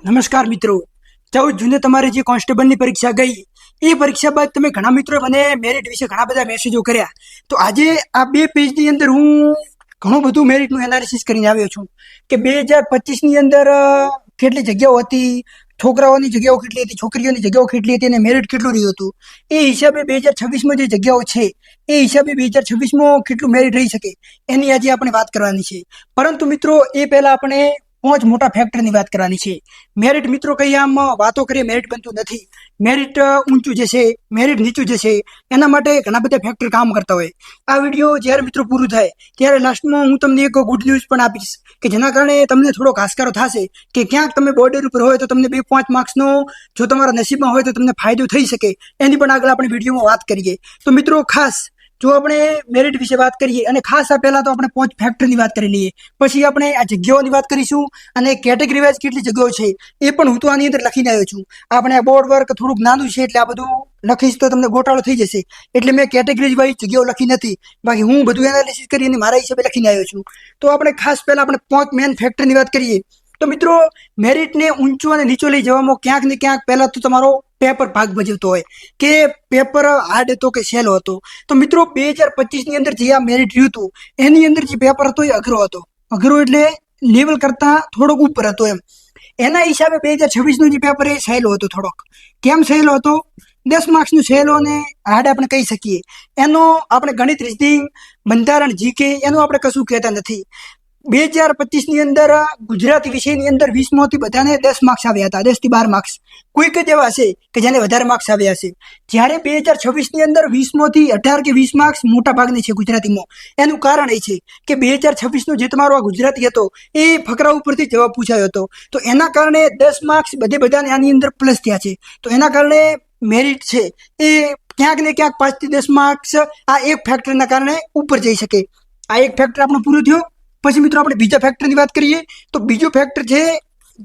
નમસ્કાર મિત્રો, 14 જૂને તમારી જે કોન્સ્ટેબલની પરીક્ષા ગઈ એ પરીક્ષા બાદ તમે ઘણા મિત્રો મને મેરિટ વિશે ઘણા બધા મેસેજો કર્યા. તો આજે આ 2 પેજની અંદર હું ઘણું બધું મેરિટનું એનાલિસિસ કરીને આવ્યો છું કે 2025ની અંદર કેટલી જગ્યાઓ હતી, છોકરાઓની જગ્યાઓ કેટલી હતી, છોકરીઓની જગ્યાઓ કેટલી હતી અને મેરિટ કેટલું રહ્યું હતું. એ હિસાબે 2026માં જે જગ્યાઓ છે એ હિસાબે 2026માં કેટલું મેરિટ રહી શકે એની આજે આપણે વાત કરવાની છે. પરંતુ મિત્રો એ પહેલા આપણે 5 મોટા ફેક્ટરની વાત કરવાની છે. મેરિટ મિત્રો કઈ આમ વાતો કરીએ મેરિટ બનતું નથી. મેરિટ ઊંચું જશે, મેરિટ નીચું જશે, એના માટે ઘણા બધા ફેક્ટર કામ કરતા હોય. આ વિડીયો જ્યારે મિત્રો પૂરું થાય ત્યારે લાસ્ટમાં હું તમને એક ગુડ ન્યૂઝ પણ આપીશ કે જેના કારણે તમને થોડો ઘાસકારો થશે કે ક્યાંક તમે બોર્ડર ઉપર હોય તો તમને 2-5 માર્ક્સનો જો તમારા નસીબમાં હોય તો તમને ફાયદો થઈ શકે. એની પણ આગળ આપણે વિડીયોમાં વાત કરીએ. તો મિત્રો ખાસ જો આપણે મેરિટ વિશે વાત કરીએ અને ખાસ આ પહેલા તો આપણે 5 ફેક્ટરની વાત કરી લઈએ, પછી આપણે આ જગ્યાઓની વાત કરીશું અને કેટેગરી વાઇઝ કેટલી જગ્યાઓ છે એ પણ હું તો આની અંદર લખીને આવ્યો છું. આપણે આ બોર્ડ વર્ક થોડુંક નાનું છે એટલે આ બધું લખીશ તો તમને ગોટાળો થઈ જશે, એટલે મેં કેટેગરી વાઇઝ જગ્યાઓ લખી નથી. બાકી હું બધું એનાલિસિસ કરીને મારા હિસાબે લખીને આવ્યો છું. તો આપણે ખાસ પહેલા આપણે 5 મેન ફેક્ટરની વાત કરીએ. તો મિત્રો મેરિટને ઊંચો અને નીચો લઈ જવામાં ક્યાંક ને ક્યાંક પહેલા તો તમારો પેપર ભાગ ભજવતો હોય કે પેપર હાર્ડ હતો કે સહેલો હતો. તો મિત્રો 2025ની અંદર જે આ મેરિટ રહ્યું હતું એની અંદર જે પેપર હતો એ અઘરો હતો. અઘરો એટલે લેવલ કરતા થોડોક ઉપર હતો એમ. એના હિસાબે 2026નું જે પેપર એ સહેલો હતો. થોડોક કેમ સહેલો હતો? 10 માર્ક્સનું સહેલો અને હાર્ડ આપણે કહી શકીએ. એનો આપણે ગણિત, રીઝનિંગ, બંધારણ, જીકે એનું આપણે કશું કહેતા નથી. 2025ની અંદર ગુજરાતી વિષયની અંદર 20માંથી બધાને 10 માર્ક્સ આવ્યા હતા, 10 થી 12 માર્ક્સ. કોઈક જ એવા હશે કે જેને વધારે માર્ક્સ આવ્યા હશે. જ્યારે 2026ની અંદર 20માંથી 18 કે 20 માર્ક્સ મોટા ભાગની છે ગુજરાતીમાં. એનું કારણ એ છે કે 2026નો જે તમારો આ ગુજરાતી હતો એ ફકરા ઉપરથી જવાબ પૂછાયો હતો. તો એના કારણે 10 માર્ક્સ બધાને આની અંદર પ્લસ થયા છે. તો એના કારણે મેરિટ છે એ ક્યાંક ને ક્યાંક 5 થી 10 માર્ક્સ આ એક ફેક્ટરના કારણે ઉપર જઈ શકે. આ એક ફેક્ટર આપણો પૂરો થયો. પછી મિત્રો આપણે બીજા ફેક્ટરની વાત કરીએ. તો બીજો ફેક્ટર છે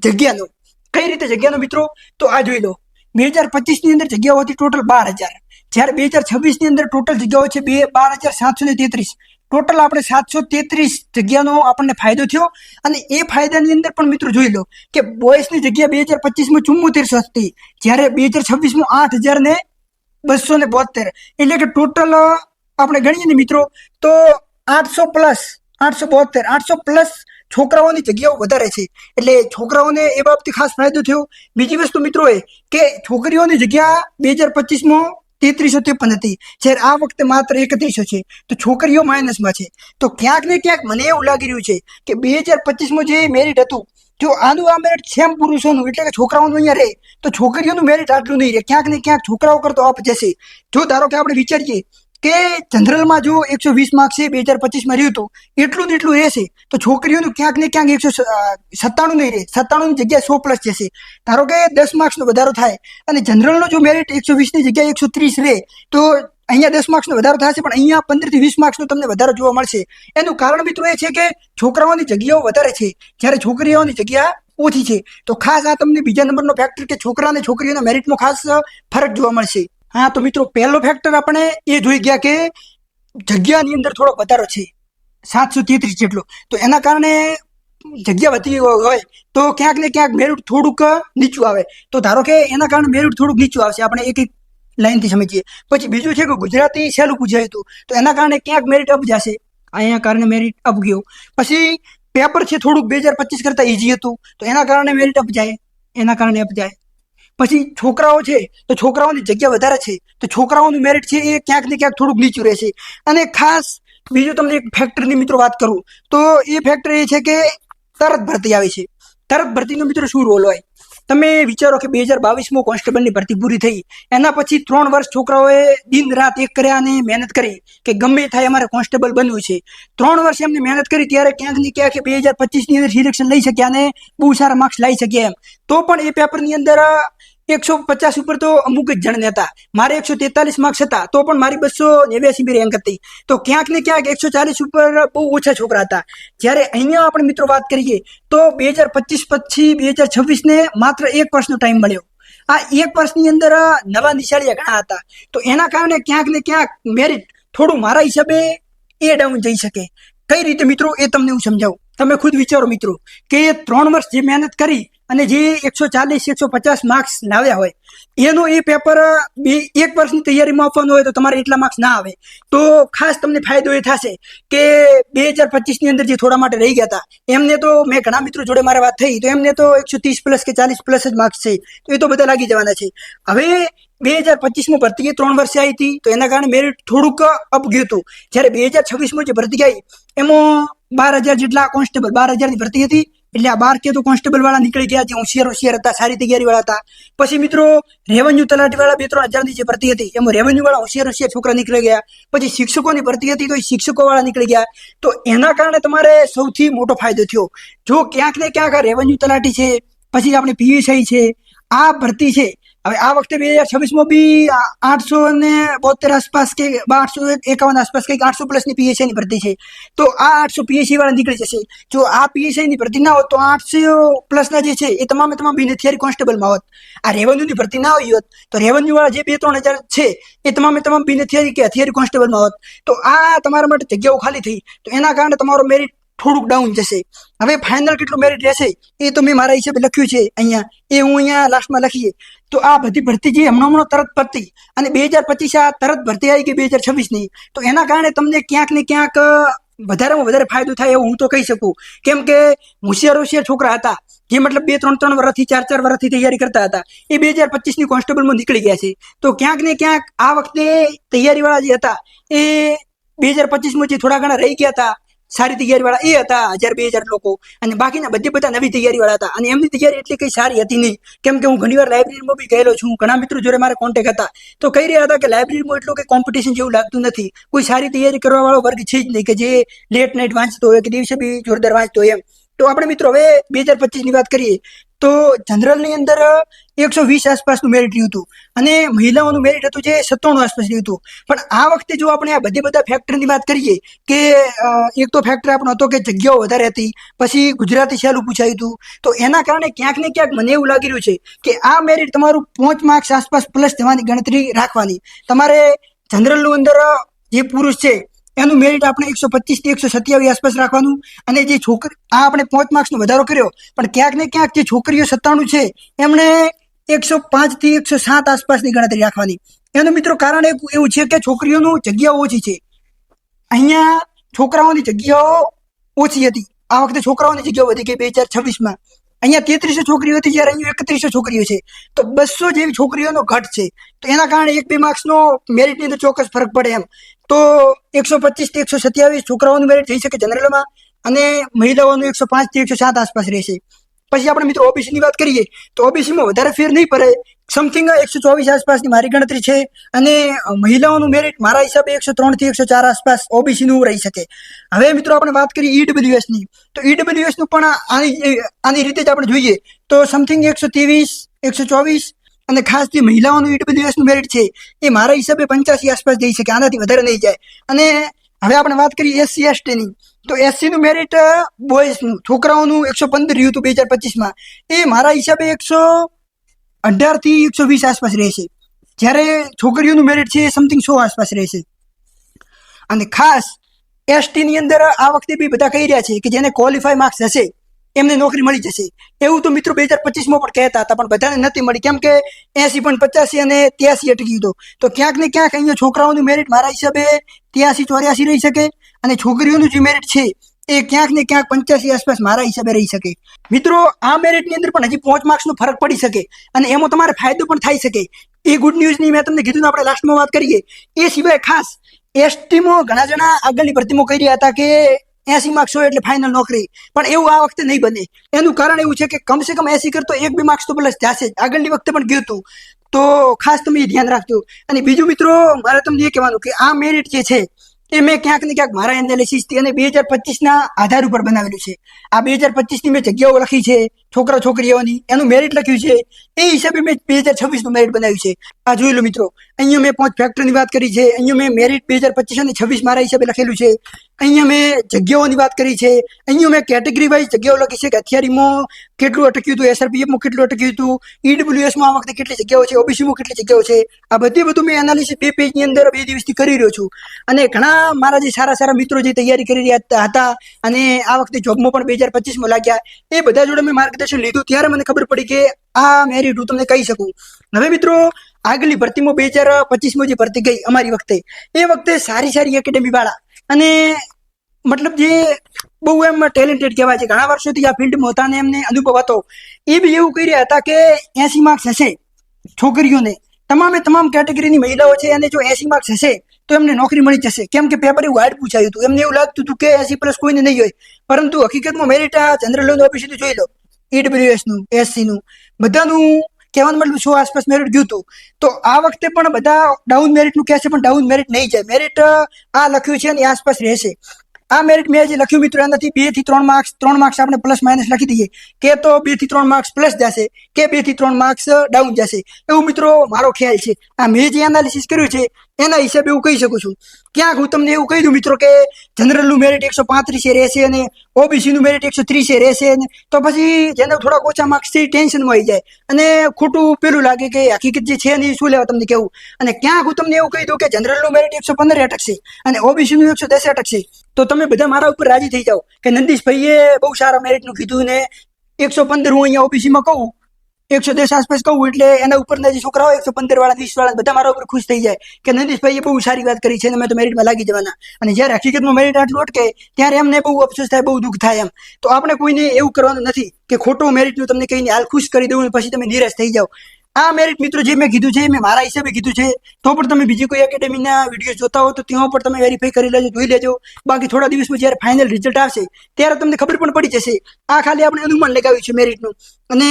જગ્યાનો. કઈ રીતે જગ્યાનો મિત્રો? તો આ જોઈ લો, 2025ની અંદર જગ્યાઓ હતી ટોટલ 12,000, જ્યારે 2026ની અંદર ટોટલ જગ્યાઓ છે 12,733. ટોટલ આપણે 733 જગ્યાનો આપણને ફાયદો થયો. અને એ ફાયદાની અંદર પણ મિત્રો જોઈ લો કે બોયસની જગ્યા 2025માં 7400 હતી, જ્યારે 2026માં 8,272. એટલે કે ટોટલ આપણે ગણીએ ને મિત્રો તો 800 પ્લસ છોકરાઓની જગ્યાઓ વધારે છે. એટલે છોકરાઓને એ બાબતે ખાસ ફાયદો થયો. બીજી વસ્તુ મિત્રો એ કે છોકરીઓની જગ્યા 2025માં 3353 હતી, જ્યારે આ વખતે માત્ર 3100 છે. તો છોકરીઓ માઇનસમાં છે. તો ક્યાંક ને ક્યાંક મને એવું લાગી રહ્યું છે કે 2025માં જે મેરિટ હતું, જો આનું આ મેરિટ સેમ પુરુષોનું એટલે કે છોકરાઓનું અહીંયા રહે તો છોકરીઓનું મેરિટ આટલું નહીં રહે. ક્યાંક ને ક્યાંક છોકરાઓ કરતો અપ જશે. જો ધારો કે આપણે વિચારીએ કે જનરલમાં જો 120 માર્ક્સ છે 2025માં રહ્યું હતું એટલું ને એટલું રહેશે, તો છોકરીઓનું ક્યાંક ને ક્યાંક 197 નહીં રહે, 97ની જગ્યાએ 100 પ્લસ જશે. ધારો કે 10 માર્ક્સનો વધારો થાય અને જનરલનો જો મેરિટ 120ની જગ્યાએ 130 રહે તો અહીંયા 10 માર્ક્સનો વધારો થશે, પણ અહીંયા 15 થી 20 માર્ક્સનો તમને વધારો જોવા મળશે. એનું કારણ મિત્રો એ છે કે છોકરાઓની જગ્યાઓ વધારે છે જ્યારે છોકરીઓની જગ્યા ઓછી છે. તો ખાસ આ તમને બીજા નંબરનો ફેક્ટર કે છોકરા અને છોકરીઓના મેરિટમાં ખાસ ફરક જોવા મળશે. હા, તો મિત્રો પહેલો ફેક્ટર આપણે એ જોઈ ગયા કે જગ્યાની અંદર થોડો વધારો છે, 733 જેટલો. તો એના કારણે જગ્યા વધી હોય તો ક્યાંક ને ક્યાંક મેરિટ થોડુંક નીચું આવે. તો ધારો કે એના કારણે મેરિટ થોડુંક નીચું આવશે. આપણે એક એક લાઈનથી સમજીએ. પછી બીજું છે કે ગુજરાતી સહેલું પૂછાયું હતું તો એના કારણે ક્યાંક મેરિટ અપ જશે. અહીંયા કારણે મેરિટ અપ ગયો. પછી પેપર છે થોડુંક 2025 કરતાં ઇઝી હતું તો એના કારણે મેરિટ અપ જાય, એના કારણે અપ જાય. પછી છોકરાઓ છે તો છોકરાઓની જગ્યા વધારે છે તો છોકરાઓનું મેરિટ છે એ ક્યાંક ને ક્યાંક થોડુંક નીચું રહેશે. અને ખાસ બીજું તમને એક ફેક્ટરની મિત્રો વાત કરું તો એ ફેક્ટર એ છે કે તરત ભરતી આવે છે. તરત ભરતીનો મિત્રો શું રોલ હોય? તમે વિચારો કે 2022માં કોન્સ્ટેબલની ભરતી પૂરી થઈ, એના પછી 3 વર્ષ છોકરાઓએ દિન રાત એક કર્યા અને મહેનત કરી કે ગમે થાય અમારે કોન્સ્ટેબલ બનવું છે. 3 વર્ષ એમને મહેનત કરી ત્યારે ક્યાંક ને ક્યાંક 2025ની અંદર સિલેક્શન લઈ શક્યા અને બહુ સારા માર્ક્સ લાવી શક્યા. એમ તો પણ એ પેપરની અંદર 150 ઉપર તો અમુક જ જણને હતા. મારે 143 માર્ક્સ હતા તો પણ મારી 289 રેન્ક હતી. તો ક્યાંક ને ક્યાંક 140 ઉપર બહુ ઓછા છોકરા હતા. જ્યારે અહીંયા આપણે મિત્રો વાત કરીએ તો 2025 પછી 2026ને માત્ર 1 વર્ષનો ટાઈમ મળ્યો. આ 1 વર્ષની અંદર નવા નિશાળિયા ઘણા હતા. તો એના કારણે ક્યાંક ને ક્યાંક મેરિટ થોડું મારા હિસાબે એ ડાઉન જઈ શકે. કઈ રીતે મિત્રો એ તમને હું સમજાવું. તમે ખુદ વિચારો મિત્રો કે 3 વર્ષ જે મહેનત કરી અને જે 140-150 માર્ક્સ લાવ્યા હોય એનું એ પેપર 1 વર્ષની તૈયારીમાં આપવાનું હોય તો તમારે એટલા માર્ક્સ ના આવે. તો ખાસ તમને ફાયદો એ થશે કે 2025 ની અંદર જે થોડા માટે રહી ગયા હતા એમને તો મેં ઘણા મિત્રો જોડે મારે વાત થઈ તો એમને તો 130+ કે 40+ જ માર્ક્સ છે, તો એ તો બધા લાગી જવાના છે. હવે 2025માં ભરતી 3 વર્ષે આવી હતી તો એના કારણે મેરિટ થોડુંક અપ ગયું હતું. જ્યારે 2026માં જે ભરતી આવી એમાં 12,000 જેટલા કોન્સ્ટેબલ 12,000ની ભરતી હતી, એટલે આ 12 કે તો કોન્સ્ટેબલ વાળા નીકળી ગયા જે હોશિયાર હતા, સારી તૈયારી વાળા હતા. પછી મિત્રો રેવન્યુ તલાટી વાળા 2-3 હજારની જે ભરતી હતી એમાં રેવન્યુ વાળા હોશિયાર છોકરા નીકળી ગયા. પછી શિક્ષકોની ભરતી હતી તો એ શિક્ષકો વાળા નીકળી ગયા. તો એના કારણે તમારે સૌથી મોટો ફાયદો થયો. જો ક્યાંક ને ક્યાંક આ રેવન્યુ તલાટી છે, પછી આપણે પીએસઆઈ છે, આ ભરતી છે. હવે આ વખતે 2026માં બી 872 આસપાસ કે 851 આસપાસ કંઈક 800+ ની પીએસઆઈ ની ભરતી છે. તો આ 800 પીએસઆઈ વાળા નીકળી જશે. જો આ પીએસઆઈ ની ભરતી ના હોત તો 800+ ના જે છે એ તમામ બિન હથિયારી કોન્સ્ટેબલમાં હોત. આ રેવન્યુ ની ભરતી ના આવી હોત તો રેવન્યુ વાળા જે 2-3 હજાર છે એ તમામ બિન હથિયારી કે હથિયારી કોન્સ્ટેબલમાં હોત. તો આ તમારા માટે જગ્યાઓ ખાલી થઈ તો એના કારણે તમારો મેરિટ થોડુંક ડાઉન જશે. હવે ફાઇનલ કેટલું મેરિટ રહેશે એ તો મેં મારા હિસાબે લખ્યું છે અહીંયા, એ હું અહીંયા લાસ્ટમાં લખીએ. તો આ બધી ભરતી જે હમણાં તરત પતી અને 2025 આ તરત ભરતી આવી ગઈ 2026ની, તો એના કારણે તમને ક્યાંક ને ક્યાંક વધારેમાં વધારે ફાયદો થાય એવું હું તો કહી શકું. કેમ કે હોશિયાર છોકરા હતા જે મતલબ 2-3 વર્ષથી 4 વર્ષથી તૈયારી કરતા હતા એ 2025ની કોન્સ્ટેબલમાં નીકળી ગયા છે. તો ક્યાંક ને ક્યાંક આ વખતે તૈયારી વાળા જે હતા એ 2025માં જે થોડા ઘણા રહી ગયા હતા સારી તૈયારી વાળા એ હતા 1000-2000 લોકો, અને બાકીના બધા નવી તૈયારી વાળા હતા. અને એમની તૈયારી એટલી કઈ સારી હતી નહીં. કેમ કે હું ઘણીવાર લાઇબ્રેરીમાં બી ગયેલો છું, ઘણા મિત્રો જોડે મારે કોન્ટેક્ટ હતા તો કહી રહ્યા હતા કે લાઇબ્રેરીમાં એટલું કઈ કોમ્પિટિશન જેવું લાગતું નથી, કોઈ સારી તૈયારી કરવા વાળો વર્ગ છે જ નહીં કે જે લેટ નાઇટ વાંચતો હોય કે દિવસે બી જોરદાર વાંચતો હોય એમ. તો આપણે મિત્રો હવે 2025ની વાત કરીએ તો જનરલની અંદર 120 આસપાસનું મેરિટ રહ્યું હતું અને મહિલાઓનું મેરિટ હતું જે 97 આસપાસ રહ્યું હતું. પણ આ વખતે જો આપણે આ બધા ફેક્ટરની વાત કરીએ કે એક તો ફેક્ટર આપણો હતો કે જગ્યાઓ વધારે હતી, પછી ગુજરાતી સહેલું પૂછાયું હતું. તો એના કારણે ક્યાંક ને ક્યાંક મને એવું લાગી રહ્યું છે કે આ મેરિટ તમારું 5 માર્ક્સ આસપાસ પ્લસ જવાની ગણતરી રાખવાની. તમારે જનરલનું અંદર જે પુરુષ છે એનું મેરિટ આપણે 125 થી 127 આસપાસ રાખવાનું, અને જે છોકરી આ આપણે 5 માર્ક્સનો વધારો કર્યો પણ ક્યાંક ને ક્યાંક જે છોકરીઓ 97 છે એમણે 105 થી 107 આસપાસની ગણતરી રાખવાની. એનું મિત્રો કારણ એવું છે કે છોકરીઓનું જગ્યાઓ ઓછી છે, અહીંયા છોકરાઓની જગ્યાઓ ઓછી હતી. આ વખતે છોકરાઓની જગ્યાઓ વધી ગઈ 2026માં. અહીંયા 3300 છોકરીઓ હતી જ્યારે અહીંયા 3100 છોકરીઓ છે. તો 200 જેવી છોકરીઓનો ઘટ છે. તો એના કારણે 1-2 માર્ક્સનો મેરિટની અંદર ચોક્કસ ફરક પડે એમ. તો 125 થી 127 છોકરાઓનું મેરિટ થઈ શકે જનરલમાં, અને મહિલાઓનું 105 થી 107 આસપાસ રહેશે. પછી આપણે મિત્રો ઓબીસીની વાત કરીએ તો ઓબીસીમાં વધારે ફેર નહીં પડે, સમથિંગ 124 આસપાસની મારી ગણતરી છે, અને મહિલાઓનું મેરિટ મારા હિસાબે 103 થી 104 આસપાસ ઓબીસીનું રહી શકે. હવે મિત્રો આપણે વાત કરીએ ઈડબ્લ્યુએસની, તો ઈડબ્લ્યુએસનું પણ આની રીતે જ આપણે જોઈએ તો સમથિંગ 123, 124, અને ખાસ જે મહિલાઓનું ઈડબ્લ્યુએસનું મેરિટ છે એ મારા હિસાબે 85 આસપાસ જઈ શકે, આનાથી વધારે નહીં જાય. અને હવે આપણે વાત કરીએ એસસી એસટીની, તો એસસીનું મેરિટ બોયઝનું છોકરાઓનું 115 રહ્યું હતું 2025માં, એ મારા હિસાબે 118 થી 120 આસપાસ રહેશે. જ્યારે છોકરીઓનું મેરિટ છે એ સમથિંગ 100 આસપાસ રહેશે. અને ખાસ એસટીની અંદર આ વખતે બી બધા કહી રહ્યા છે કે જેને ક્વોલિફાય માર્ક્સ હશે એમને નોકરી મળી જશે. એવું તો મિત્રો 2025માં પણ કહેતા હતા પણ બધાને નથી મળી, કેમ કે 80.85 અને 83 અટકી ગયું. તો ક્યાંક ને ક્યાંક અહીંયા છોકરાઓનું મેરિટ મારા હિસાબે 83-84 રહી શકે, અને છોકરીઓનું જે મેરિટ છે એ ક્યાંક ને ક્યાંક 85 આસપાસ મારા હિસાબે રહી શકે. મિત્રો આ મેરિટની અંદર પણ હજી 5 માર્ક્સનો ફરક પડી શકે અને એમાં તમારે ફાયદો પણ થઈ શકે. એ ગુડ ન્યૂઝની મેં તમને કીધું, આપણે લાસ્ટમાં વાત કરીએ. એ સિવાય ખાસ એસટીમાં ઘણા જણા આગળની ભરતીમાં કહી રહ્યા હતા કે 80 માર્ક્સ હોય એટલે ફાઇનલ નોકરી, પણ એવું આ વખતે નહીં બને. એનું કારણ એવું છે કે કમસે કમ 80 કરતો 1-2 માર્ક્સ તો પ્લસ જશે જ, આગળની વખતે પણ ગયું હતું. તો ખાસ તમે એ ધ્યાન રાખજો. અને બીજું મિત્રો મારે તમને એ કહેવાનું કે આ મેરિટ જે છે એ મેં ક્યાંક ને ક્યાંક મારા એનાલિસિસથી અને 2025ના આધાર ઉપર બનાવેલું છે. આ 2025ની મેં જગ્યાઓ લખી છે છોકરા છોકરીઓની, એનું મેરિટ લખ્યું છે, એ હિસાબે મેં 2026નું મેરિટ બનાવ્યું છે. આ જોઈ લો મિત્રો, અહીંયા મેં 5 ફેક્ટરની વાત કરી છે, અહીંયા મેં મેરિટ 2025 અને 26 મારા હિસાબે લખેલું છે, અહીંયા મેં જગ્યાઓની વાત કરી છે, અહીંયા મેં કેટેગરી વાઇઝ જગ્યાઓ લખી છે કે હથિયારીમાં કેટલું અટક્યું હતું, એસઆરપીએફમાં કેટલું અટક્યું હતું, ઈડબ્લ્યુએસમાં આ વખતે કેટલી જગ્યાઓ છે, ઓબીસીમાં કેટલી જગ્યાઓ છે. આ બધું મેં એનાલિસિસ 2 પેજની અંદર 2 દિવસથી કરી રહ્યો છું. અને ઘણા મારા જે સારા મિત્રો જે તૈયારી કરી રહ્યા હતા અને આ વખતે જોબમાં પણ 2025માં લાગ્યા, એ બધા જોડે મેં માર્ગદર્શન ઓરિએન્ટેશન લીધું ત્યારે મને ખબર પડી કે આ મેરિટ હું તમને કહી શકું. હવે મિત્રો આગલી ભરતીમાં 2025માં જે ભરતી ગઈ અમારી વખતે, એ વખતે સારી એકેડેમી વાળા અને મતલબ જે બહુ એમ ટેલેન્ટેડ કહેવાય છે, ઘણા વર્ષોથી આ ફિલ્ડમાં હતા અને એમને અનુભવ હતો, એ બી એવું કહી રહ્યા હતા કે 80 માર્ક્સ હશે છોકરીઓને, તમામ કેટેગરીની મહિલાઓ છે અને જો 80 માર્ક્સ હશે તો એમને નોકરી મળી જશે. કેમ કે પેપર એવું હાર્ડ પૂછાયું હતું, એમને એવું લાગતું હતું કે 80+ કોઈને નહીં હોય, પરંતુ હકીકતમાં મેરિટ આ જનરલ ઓબીસી જોઈ લો, ઈડબ્લ્યુએસ નું, એસસી નું, બધાનું કહેવાનું મતલબ 100 આસપાસ મેરિટ ગયું હતું. તો આ વખતે પણ બધા ડાઉન મેરિટ નું કહેશે, પણ ડાઉન મેરિટ નહીં જાય. મેરિટ આ લખ્યું છે અને આસપાસ રહેશે. આ મેરિટ મેં જે લખ્યું મિત્રો એનાથી 2 થી 3 માર્ક્સ, 3 માર્ક્સ આપણે પ્લસ માઇનસ લખી દઈએ કે તો 2 થી 3 માર્ક્સ પ્લસ જશે કે 2 થી 3 માર્ક્સ ડાઉન જશે, એવું મિત્રો મારો ખ્યાલ છે. આ મેં જે એનાલિસિસ કર્યું છે એના હિસાબે એવું કહી શકું છું. ક્યાંક હું તમને એવું કહી દઉં મિત્રો કે જનરલ નું મેરિટ 135 રહેશે અને ઓબીસી નું મેરિટ 130 રહેશે, તો પછી જેને થોડાક ઓછા માર્ક્સ થી ટેન્શનમાં આવી જાય અને ખોટું પેલું લાગે કે હકીકત જે છે ને શું લેવા તમને કેવું. અને ક્યાંક હું તમને એવું કહી દઉં કે જનરલ નું મેરિટ 115 અટકશે અને ઓબીસી નું 110 અટકશે, તો તમે બધા મારા ઉપર રાજી થઈ જાઓ કે નંદીશભાઈએ બહુ સારા મેરિટ નું કીધું ને 115 હું અહીંયા ઓબીસી માં કહું, 110 આસપાસ કહું એટલે એના ઉપરના જે છોકરા હોય 115 વાળા 20 વાળા બધા મારા ઉપર ખુશ થઈ જાય કે નંદીશભાઈએ બહુ સારી વાત કરી છે અને મેં તો મેરિટમાં લાગી જવાના. અને જ્યારે હકીકતમાં મેરિટ આટલું અટકે ત્યારે એમને બહુ અફસોસ થાય, બહુ દુઃખ થાય એમ. તો આપણે કોઈને એવું કરવાનું નથી કે ખોટું મેરિટનું તમને કહીને હાલ ખુશ કરી દઉં પછી તમે નિરાશ થઈ જાઓ. આ મેરિટ મિત્રો જે મેં કીધું છે મેં મારા હિસાબે કીધું છે, તો પણ તમે બીજી કોઈ એકેડેમીના વિડીયો જોતા હો તો ત્યાં પણ તમે વેરીફાઈ કરી લેજો, જોઈ લેજો. બાકી થોડા દિવસમાં જ્યારે ફાઇનલ રિઝલ્ટ આવશે ત્યારે તમને ખબર પણ પડી જશે. આ ખાલી આપણે અનુમાન લગાવ્યું છે મેરિટનું. અને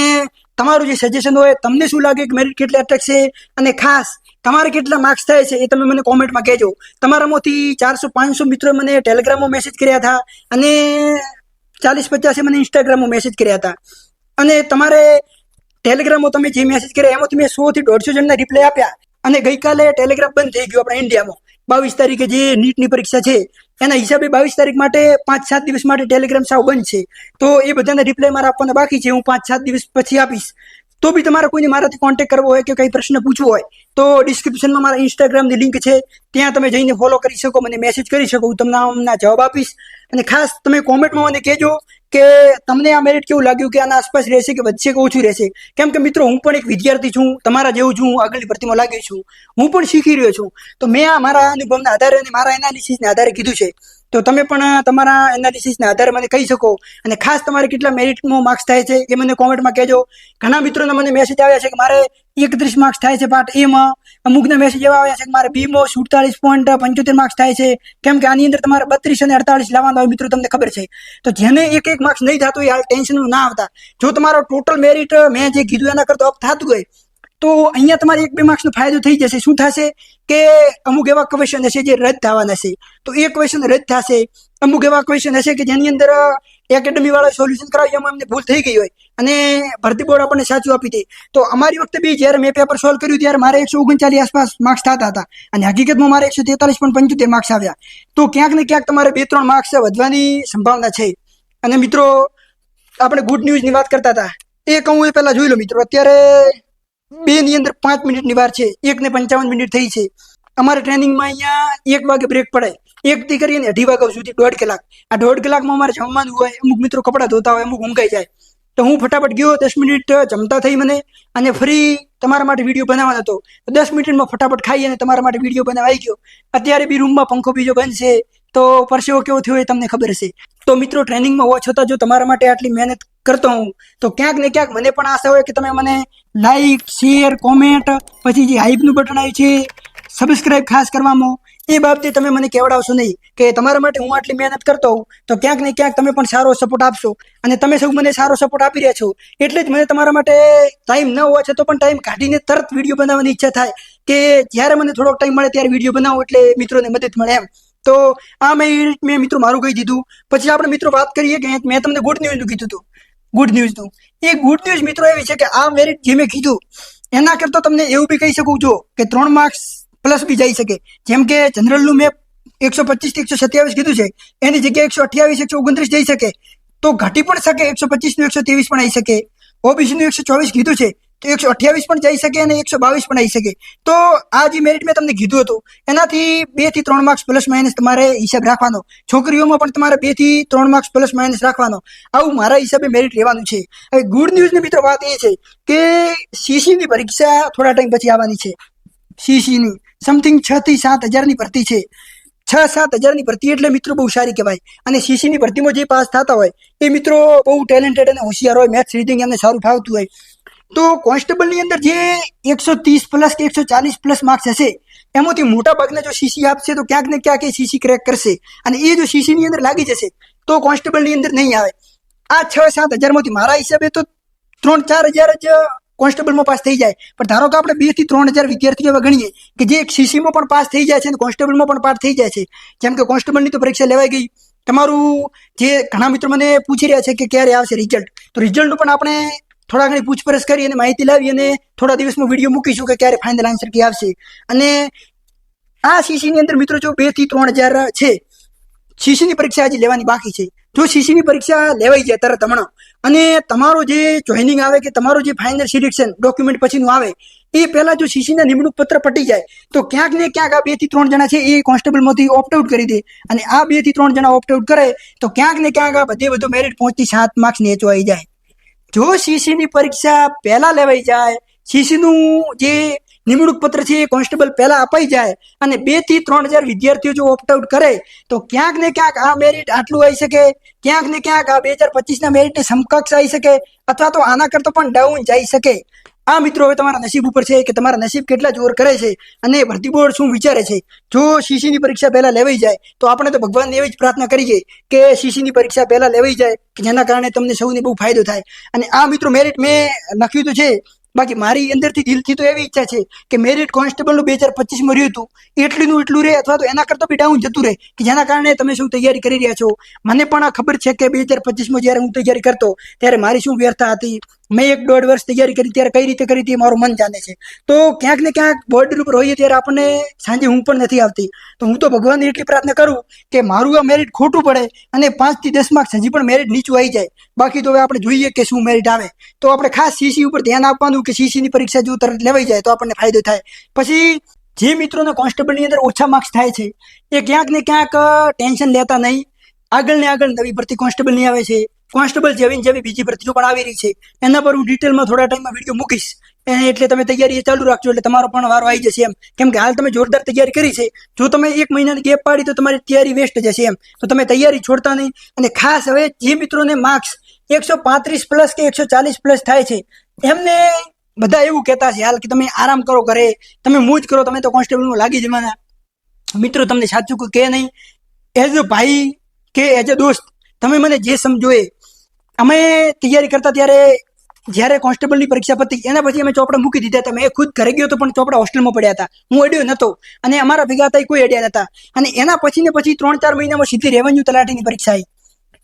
તમારું જે સજેશન હોય, તમને શું લાગે કે મેરિટ કેટલે અટકશે અને ખાસ તમારે કેટલા માર્ક્સ થાય છે એ તમે મને કોમેન્ટમાં કહેજો. તમારામાંથી 400-500 મિત્રો મને ટેલિગ્રામમાં મેસેજ કર્યા હતા અને 40-50 મને ઇન્સ્ટાગ્રામમાં મેસેજ કર્યા હતા. અને તમારે ટેલિગ્રામમાં તમે જે મેસેજ કર્યા એમાં તમે 100 થી 150 જણને રિપ્લાય આપ્યા. અને ગઈકાલે ટેલિગ્રામ બંધ થઈ ગયું આપણા ઇન્ડિયામાં. 22 તારીખે જે નીટની પરીક્ષા છે એના હિસાબે 22 તારીખ માટે 5-7 દિવસ માટે ટેલિગ્રામ સાવ બંધ છે. તો એ બધાને રિપ્લાય મારા આપવાના બાકી છે, હું 5-7 દિવસ પછી આપીશ. તો બી તમારે કોઈને મારાથી કોન્ટેક્ટ કરવો હોય કે કંઈ પ્રશ્ન પૂછવો હોય તો ડિસ્ક્રિપ્શનમાં મારા ઇન્સ્ટાગ્રામની લિંક છે, ત્યાં તમે જઈને ફોલો કરી શકો, મને મેસેજ કરી શકો, હું તમને આમના જવાબ આપીશ. અને ખાસ તમે કોમેન્ટમાં મને કહેજો કે તમને આ મેરિટ કેવું લાગ્યું, કે આના આસપાસ રહેશે કે વધશે કે ઓછું રહેશે. કેમ કે મિત્રો હું પણ એક વિદ્યાર્થી છું, તમારા જેવું છું, આગળની ભરતીમાં લાગી છું, હું પણ શીખી રહ્યો છું. તો મેં આ મારા અનુભવના આધારે અને મારા એનાલિસિસના આધારે કીધું છે. તો તમે પણ તમારા એનાલિસિસના આધારે મને કહી શકો. અને ખાસ તમારે કેટલા મેરિટમાં માર્ક્સ થાય છે એ મને કોમેન્ટમાં કહેજો. ઘણા મિત્રોને મને મેસેજ આવ્યા છે કે મારે 31 માર્ક્સ થાય છે પાર્ટ એમાં, અમુકના મેસેજ એવા આવ્યા છે કે મારે બીમાં 47.75 માર્ક્સ થાય છે. કેમ કે આની અંદર તમારે 32 અને 48 લાવવાના હોય મિત્રો, તમને ખબર છે. તો જેને એક માર્ક્સ નહીં થતું હોય હાલ ટેન્શન ના આવતા. જો તમારો ટોટલ મેરિટ મેં જે કીધું એના કરતા અપ થતું હોય તો અહીંયા તમારે 1-2 માર્ક્સનો ફાયદો થઈ જશે. શું થશે કે અમુક એવા ક્વેશ્ચન હશે જે રદ થવાના છે, તો એ ક્વેશ્ચન રદ થશે. અમુક એવા ક્વેશ્ચન હશે કે જેની અંદર એકેડેમી વાળા સોલ્યુશન કરાવી એમાં એમને ભૂલ થઈ ગઈ હોય અને ભરતી બોર્ડ આપણને સાચું આપી દે. તો અમારી વખતે બી જ્યારે મેં પેપર સોલ્વ કર્યું ત્યારે મારે 139 આસપાસ માર્ક્સ થતા હતા અને હકીકતમાં મારે 143.75 માર્ક્સ આવ્યા. તો ક્યાંક ને ક્યાંક તમારે 2-3 માર્ક્સ વધવાની સંભાવના છે. અને મિત્રો આપણે ગુડ ન્યૂઝની વાત કરતા હતા, એ કહું એ પહેલા જોઈ લો મિત્રો. અત્યારે 2 ની અંદર 5 મિનિટની વાર છે, 1:55 મિનિટ થઈ છે. અમારે ટ્રેનિંગમાં અહીંયા 1 વાગે બ્રેક પડે, 1 થી કરીને 2:30 વાગ્યા સુધી 1.5 કલાક. આ 1.5 કલાકમાં અમારે જમવાનું હોય, અમુક મિત્રો કપડાં ધોતા હોય, અમુક ઊંઘાઈ જાય. તો હું ફટાફટ ગયો, 10 મિનિટ જમતા થઈ મને, અને ફરી તમારા માટે વિડીયો બનાવવાનો હતો. 10 મિનિટમાં ફટાફટ ખાઈ અને તમારા માટે વિડીયો બનાવી ગયો. અત્યારે બી રૂમમાં પંખો બીજો બંધ છે, તો પરસેવો કેવો થયો એ તમને ખબર હશે. તો મિત્રો ટ્રેનિંગમાં હોવા છતાં જો તમારા માટે આટલી મહેનત કરતો હું, તો ક્યાંક ને ક્યાંક મને પણ આશા હોય કે તમે મને લાઈક, શેર, કોમેન્ટ, પછી જે હાઈપનું બટન આવ્યું છે સબસ્ક્રાઇબ ખાસ કરવામાં, એ બાબતે તમે મને કહેવડાવશો નહીં કે તમારા માટે હું આટલી મહેનત કરતો હોઉં તો ક્યાંક ને ક્યાંક તમે પણ સારો સપોર્ટ આપશો. અને તમે સૌ મને સારો સપોર્ટ આપી રહ્યા છો એટલે જ મને તમારા માટે ટાઈમ ન હોવા છતાં પણ ટાઈમ કાઢીને તરત વિડીયો બનાવવાની ઈચ્છા થાય કે જ્યારે મને થોડોક ટાઈમ મળે ત્યારે વિડીયો બનાવો એટલે મિત્રોને મદદ મળે એમ. તો આ મેં મિત્રો મારું કહી દીધું. પછી આપણે મિત્રો વાત કરીએ કે મેં તમને ગુડ ન્યૂઝનું કીધું હતું. ગુડ ન્યૂઝનું એ ગુડ ન્યૂઝ મિત્રો એવી છે કે આ મેરિટ જે મેં કીધું એના કરતાં તમને એવું બી કહી શકું છું કે 3 માર્ક્સ પ્લસ બી જઈ શકે. જેમ કે જનરલનું મેં 125 થી 127 કીધું છે, એની જગ્યાએ 128, 129 જઈ શકે. તો ઘટી પણ શકે, 125 નું 123 પણ આવી શકે. ઓબીસી નું 124 કીધું છે તો 128 પણ જઈ શકે અને 122 પણ આવી શકે. તો આ જે મેરિટ મેં તમને કીધું હતું એનાથી 2 થી 3 માર્ક્સ પ્લસ માઇનસ તમારે હિસાબ રાખવાનો. છોકરીઓમાં પણ તમારે 2 થી 3 માર્ક્સ પ્લસ માઇનસ રાખવાનો. આવું મારા હિસાબે મેરિટ રહેવાનું છે. હવે ગુડ ન્યૂઝની મિત્રો વાત એ છે કે સીસીની પરીક્ષા થોડા ટાઈમ પછી આવવાની છે. સીસીની સમથિંગ 6 થી 7 હજારની ભરતી છે. 6-7 હજારની ભરતી એટલે મિત્રો બહુ સારી કહેવાય. અને સીસીની ભરતીમાં જે પાસ થતા હોય એ મિત્રો બહુ ટેલેન્ટેડ અને હોશિયાર હોય, મેથ્સ રીડિંગ એમને સારું ફાવતું હોય. તો કોન્સ્ટેબલની અંદર જે 130 પ્લસ કે 140 પ્લસ માર્ક્સ હશે એમાંથી મોટા ભાગના જો સીસી આપશે તો ક્યાંક ને ક્યાંક એ સીસી ક્રેક કરશે. અને એ જો સીસીની અંદર લાગી જશે તો કોન્સ્ટેબલની અંદર નહીં આવે. આ 6-7 હજારમાંથી મારા હિસાબે તો 3-4 હજાર જ કોન્સ્ટેબલમાં પાસ થઈ જાય. પણ ધારો કે આપણે 2 થી 3 હજાર વિદ્યાર્થીઓ એવા ગણીએ કે જે સીસીમાં પણ પાસ થઈ જાય છે અને કોન્સ્ટેબલમાં પણ પાસ થઈ જાય છે. જેમ કે કોન્સ્ટેબલની તો પરીક્ષા લેવાઈ ગઈ. તમારું જે ઘણા મિત્રો મને પૂછી રહ્યા છે કે ક્યારે આવશે રિઝલ્ટ, તો રિઝલ્ટનું પણ આપણે થોડા ઘણી પૂછપરછ કરી અને માહિતી લાવી અને થોડા દિવસમાં વિડીયો મૂકીશું કે ક્યારે ફાઇનલ આન્સર કી આવશે. અને આ સીસીની અંદર મિત્રો જો 2 થી 3 હજાર છે, સીસીની પરીક્ષા હજી લેવાની બાકી છે. જો સીસીની પરીક્ષા લેવાઈ જાય તરત હમણાં અને તમારો જે જોઈનિંગ આવે કે તમારો જે ફાઇનલ સિલેક્શન ડોક્યુમેન્ટ પછીનું આવે એ પહેલા જો સીસીના નિમણૂક પત્ર પટી જાય તો ક્યાંક ને ક્યાંક આ 2 થી 3 જણા છે એ કોન્સ્ટેબલમાંથી ઓપ્ટ આઉટ કરી દે. અને આ 2 થી 3 જણા ઓપ્ટ આઉટ કરે તો ક્યાંક ને ક્યાંક આ બધું મેરિટ 5 થી 7 માર્ક્સ નેચો આવી જાય. જો સીસીની પરીક્ષા પહેલા લેવાઈ જાય, સીસીનું જે નિમણૂક પત્ર છે એ કોન્સ્ટેબલ પહેલા અપાઈ જાય અને 2 થી 3 હજાર વિદ્યાર્થીઓ જો ઓપ્ટ આઉટ કરે તો ક્યાંક ને ક્યાંક આ મેરિટ આટલું આવી શકે, ક્યાંક ને ક્યાંક આ 2025ના મેરિટની સમકક્ષ આવી શકે અથવા તો આના કરતો પણ ડાઉન જઈ શકે. આ મિત્રો હવે તમારા નસીબ ઉપર છે કે તમારા નસીબ કેટલા જોર કરે છે અને ભરતી બોર્ડ શું વિચારે છે. જો સીસીની પરીક્ષા પહેલા લેવાઈ જાય તો આપણે તો ભગવાનને એવી જ પ્રાર્થના કરીએ કે સીસીની પરીક્ષા પહેલા લેવાઈ જાય કે જેના કારણે તમને સૌને બહુ ફાયદો થાય. અને આ મિત્રો મેરિટ મેં લખ્યું તો છે, બાકી મારી અંદરથી દિલથી તો એવી ઈચ્છા છે કે મેરિટ કોન્સ્ટેબલનું 2025માં રહ્યું હતું એટલું રહે અથવા તો એના કરતાં બી ડાઉન જતું રહે કે જેના કારણે તમે શું તૈયારી કરી રહ્યા છો. મને પણ ખબર છે કે 2025માં જ્યારે હું તૈયારી કરતો ત્યારે મારી શું વ્યર્થા હતી. મેં 1-1.5 વર્ષ તૈયારી કરી ત્યારે કઈ રીતે કરી હતી મારું મન જાણે છે. તો ક્યાંક ને ક્યાંક બોર્ડર ઉપર હોઈએ ત્યારે આપણને સાંજે ઊંઘ પણ નથી આવતી. તો હું તો ભગવાનને એટલી પ્રાર્થના કરું કે મારું આ મેરિટ ખોટું પડે અને 5 થી 10 માર્ક્સ હજી પણ મેરિટ નીચું આવી જાય. બાકી તો હવે આપણે જોઈએ કે શું મેરિટ આવે. તો આપણે ખાસ સીસી ઉપર ધ્યાન આપવાનું કે સીસીની પરીક્ષા જો તરત લેવાઈ જાય તો આપણને ફાયદો થાય. પછી જે મિત્રોને કોન્સ્ટેબલની અંદર ઓછા માર્ક્સ થાય છે એ ક્યાંક ને ક્યાંક ટેન્શન લેતા નહીં. આગળ ને આગળ નવી ભરતી કોન્સ્ટેબલની આવે છે, કોન્સ્ટેબલ જેવી બીજી ભરતીઓ પણ આવી રહી છે. એના પર હું ડિટેલમાં થોડા ટાઈમમાં વિડીયો મૂકીશ. એટલે તમે તૈયારી ચાલુ રાખજો એટલે તમારો પણ વારો આવી જશે એમ. કેમ કે હાલ તમે જોરદાર તૈયારી કરી છે. જો તમે 1 મહિનાની ગેપ પાડી તો તમારી તૈયારી વેસ્ટ જશે એમ. તો તમે તૈયારી છોડતા નહીં. અને ખાસ હવે જે મિત્રોને માર્ક્સ 135 પ્લસ કે 140 પ્લસ થાય છે એમને બધા એવું કહેતા છે હાલ કે તમે આરામ કરો ઘરે, તમે મોજ કરો, તમે તો કોન્સ્ટેબલમાં લાગી જવાના. મિત્રો તમને સાચું કોઈ કહે નહીં. એઝ અ ભાઈ કે એઝ અ દોસ્ત તમે મને જે સમજો એ. અમે તૈયારી કરતા ત્યારે જ્યારે કોન્સ્ટેબલની પરીક્ષા પતી એના પછી અમે ચોપડા મૂકી દીધા હતા. મેં ખુદ ઘરે ગયો તો પણ ચોપડા હોસ્ટેલમાં પડ્યા હતા. હું અડ્યો નહોતો અને અમારા ભેગા હતા કોઈ અડ્યા નહોતા. અને એના પછી 3-4 મહિનામાં સીધી રેવન્યુ તલાટીની પરીક્ષા આવી.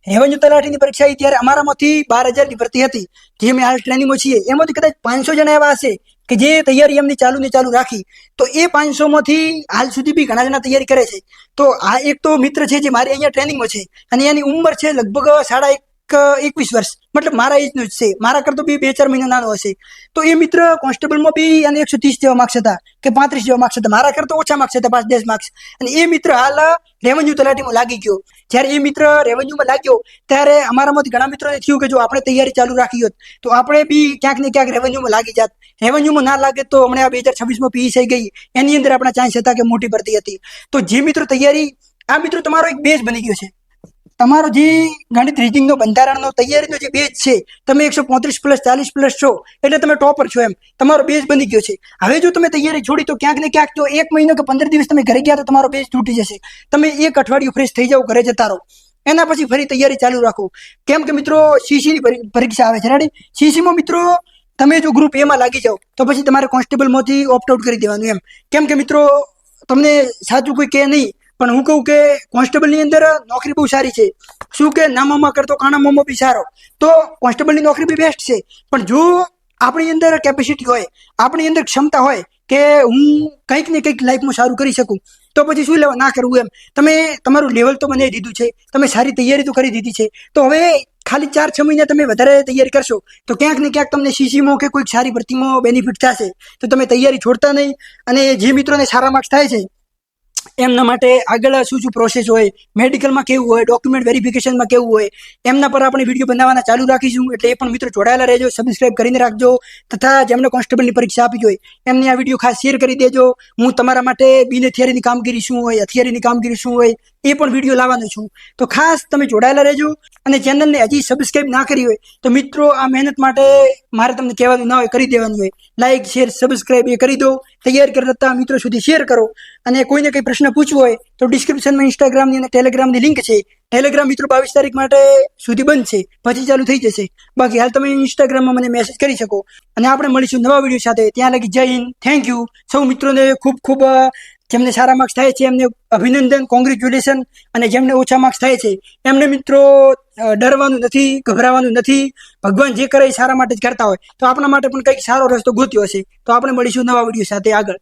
રેવન્યુ તલાટીની પરીક્ષા આવી ત્યારે અમારામાંથી 12,000ની ભરતી હતી જે અમે હાલ ટ્રેનિંગમાં છીએ. એમાંથી કદાચ 500 જણા એવા હશે કે જે તૈયારી એમની ચાલુ રાખી. તો એ 500માંથી હાલ સુધી બી ઘણા જણા તૈયારી કરે છે. તો આ એક તો મિત્ર છે જે મારી અહીંયા ટ્રેનિંગમાં છે અને એની ઉંમર છે લગભગ 21 વર્ષ, મતલબ મારા એજનો જ છે. મારા કરતો બી 2-4 મહિના નાનો હશે. તો એ મિત્ર કોન્સ્ટેબલમાં બી અને 130 જેવા માર્ક્સ હતા કે 35 જેવા માર્ક્સ હતા. મારા કરતો ઓછા માર્ક્સ હતા, 5-10 માર્ક્સ. અને એ મિત્ર હાલ રેવન્યુ તલાટીમાં લાગી ગયો. જ્યારે એ મિત્ર રેવન્યુમાં લાગ્યો ત્યારે અમારામાંથી ઘણા મિત્રોને થયું કે જો આપણે તૈયારી ચાલુ રાખી હોત તો આપણે બી ક્યાંક ને ક્યાંક રેવન્યુમાં લાગી જાત. રેવન્યુમાં ના લાગે તો હમણાં આ 2026માં પીએસઆઈ ગઈ એની અંદર આપણા ચાન્સ હતા કે મોટી ભરતી હતી. તો જે મિત્રો તૈયારી, આ મિત્રો તમારો એક બેઝ બની ગયો છે. તમારો જે ગણિત રીડિંગનો બંધારણનો તૈયારીનો જે બેઝ છે, તમે 135 પ્લસ 40 પ્લસ છો એટલે તમે ટોપર છો એમ. તમારો બેઝ બની ગયો છે. હવે જો તમે તૈયારી છોડી તો ક્યાંક ને ક્યાંક તો 1 મહિનો કે 15 દિવસ તમે ઘરે ગયા તો તમારો બેઝ તૂટી જશે. તમે 1 અઠવાડિયું ફ્રેશ થઈ જાઓ, ઘરે જતા રહો. એના પછી ફરી તૈયારી ચાલુ રાખો. કેમ કે મિત્રો સીસીની પરીક્ષા આવે છે. રેડી? સીસીમાં મિત્રો તમે જો ગ્રુપ એમાં લાગી જાઓ તો પછી તમારે કોન્સ્ટેબલમાંથી ઓપ્ટ આઉટ કરી દેવાનું એમ. કેમ કે મિત્રો તમને સાચું કોઈ કહે નહીં પણ હું કહું કે કોન્સ્ટેબલની અંદર નોકરી બહુ સારી છે. શું કે નામામાં કરતો કાણામાં બી સારો. તો કોન્સ્ટેબલની નોકરી બી બેસ્ટ છે. પણ જો આપણી અંદર કેપેસિટી હોય, આપણી અંદર ક્ષમતા હોય કે હું કંઈક ને કંઈક લાઈફમાં સારું કરી શકું તો પછી શું લેવા ના કરવું એમ. તમે તમારું લેવલ તો બનાવી દીધું છે, તમે સારી તૈયારી તો કરી દીધી છે. તો હવે ખાલી 4-6 મહિના તમે વધારે તૈયારી કરશો તો ક્યાંક ને ક્યાંક તમને સીસીમાં કે કોઈક સારી ભરતીમાં બેનિફિટ થશે. તો તમે તૈયારી છોડતા નહીં. અને જે મિત્રોને સારા માર્ક્સ થાય છે એમના માટે આગળ શું શું પ્રોસેસ હોય, મેડિકલમાં કેવું હોય, ડોક્યુમેન્ટ વેરિફિકેશનમાં કેવું હોય, એમના પર આપણે વિડીયો બનાવવાના ચાલુ રાખીશું. એટલે એ પણ મિત્રો જોડાયેલા રહેજો, સબસ્ક્રાઇબ કરીને રાખજો. તથા જેમને કોન્સ્ટેબલની પરીક્ષા આપી હોય એમને આ વિડીયો ખાસ શેર કરી દેજો. હું તમારા માટે બિન હથિયારીની કામગીરી શું હોય, હથિયારીની કામગીરી શું હોય એ પણ વિડીયો લાવવાનો છું. તો ખાસ તમે જોડાયેલા રહેજો. અને ચેનલને હજી સબસ્ક્રાઇબ ના કરી હોય તો મિત્રો આ મહેનત માટે મારે તમને કહેવાનું ના હોય, કરી દેવાનું હોય. લાઇક, શેર, સબસ્ક્રાઇબ એ કરી દો. તૈયાર કરતા મિત્રો સુધી શેર કરો. અને કોઈને કંઈ પ્રશ્ન પૂછવો હોય તો ડિસ્ક્રિપ્શનમાં ઇન્સ્ટાગ્રામની અને ટેલિગ્રામની લિંક છે. ટેલિગ્રામ મિત્રો 22 તારીખ માટે સુધી બંધ છે, પછી ચાલુ થઈ જશે. બાકી હાલ તમે ઇન્સ્ટાગ્રામમાં મને મેસેજ કરી શકો. અને આપણે મળીશું નવા વિડીયો સાથે. ત્યાં લગી જય હિન્દ, થેન્ક યુ. સૌ મિત્રોને ખૂબ ખૂબ જેમને સારા માર્ક્સ થાય છે એમને અભિનંદન, કોંગ્રેચ્યુલેશન. અને જેમને ઓછા માર્ક્સ થાય છે એમને મિત્રો ડરવાનું નથી, ગભરાવાનું નથી. ભગવાન જે કરે એ સારા માટે જ કરતા હોય. તો આપણા માટે પણ કંઈક સારો રસ્તો ગોત્યો હશે. તો આપણે મળીશું નવા વિડીયો સાથે આગળ.